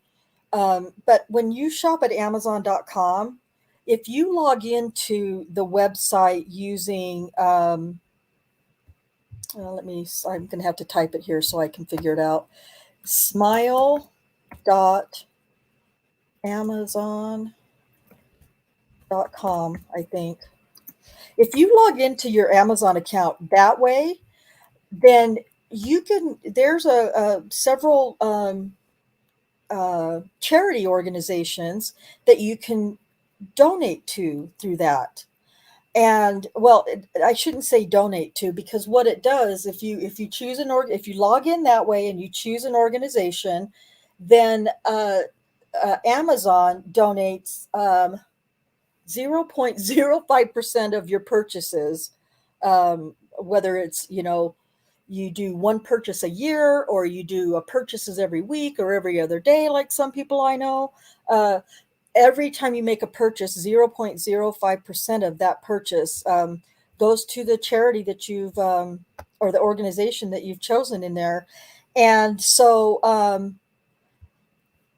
But when you shop at Amazon.com, if you log into the website using, I'm going to have to type it here so I can figure it out. Smile.amazon.com, I think. If you log into your Amazon account that way, then there's several charity organizations that you can donate to through that. And well, I shouldn't say donate to, because what it does, if you choose if you log in that way and you choose an organization, then Amazon donates 0.05% of your purchases, whether it's, you do one purchase a year, or you do purchases every week or every other day, like some people I know. Every time you make a purchase, 0.05% of that purchase goes to the charity that you've, or the organization that you've chosen in there. And so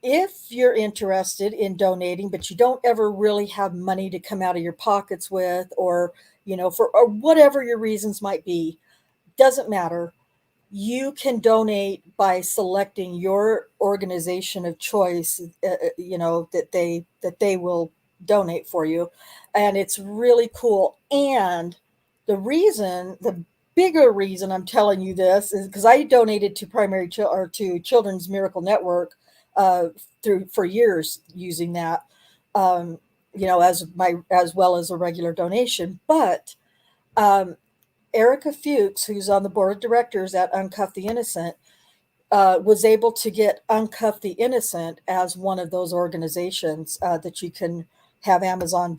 if you're interested in donating, but you don't ever really have money to come out of your pockets with, or, or whatever your reasons might be, doesn't matter. You can donate by selecting your organization of choice, that they will donate for you. And it's really cool. And the bigger reason I'm telling you this is because I donated to to Children's Miracle Network for years, using that, as well as a regular donation. But Erica Fuchs, who's on the board of directors at Uncuff the Innocent, was able to get Uncuff the Innocent as one of those organizations that you can have Amazon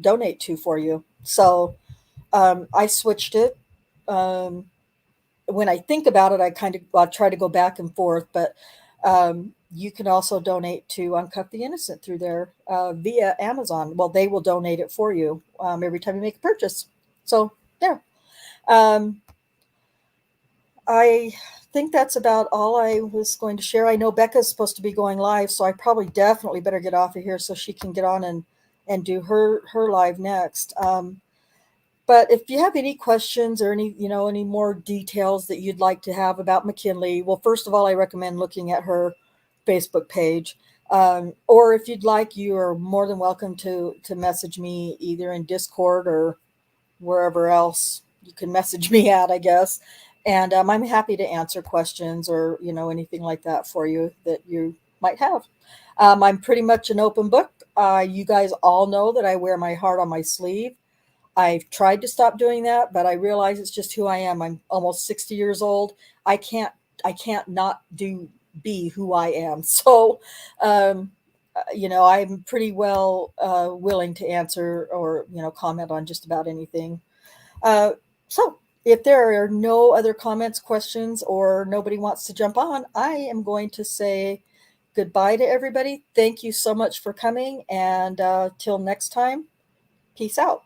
donate to for you. So I switched it. When I think about it, I'll try to go back and forth, but you can also donate to Uncuff the Innocent through there via Amazon. Well, they will donate it for you every time you make a purchase. So there. I think that's about all I was going to share. I know Becca's supposed to be going live, so I probably definitely better get off of here so she can get on and do her live next. But if you have any questions or any more details that you'd like to have about McKinley, well, first of all, I recommend looking at her Facebook page. Or if you'd like, you are more than welcome to message me either in Discord or wherever else you can message me at, I guess. And I'm happy to answer questions or, anything like that for you that you might have. I'm pretty much an open book. You guys all know that I wear my heart on my sleeve. I've tried to stop doing that, but I realize it's just who I am. I'm almost 60 years old. I can't not be who I am. So, I'm pretty well willing to answer or, comment on just about anything. So if there are no other comments, questions, or nobody wants to jump on, I am going to say goodbye to everybody. Thank you so much for coming. And till next time, peace out.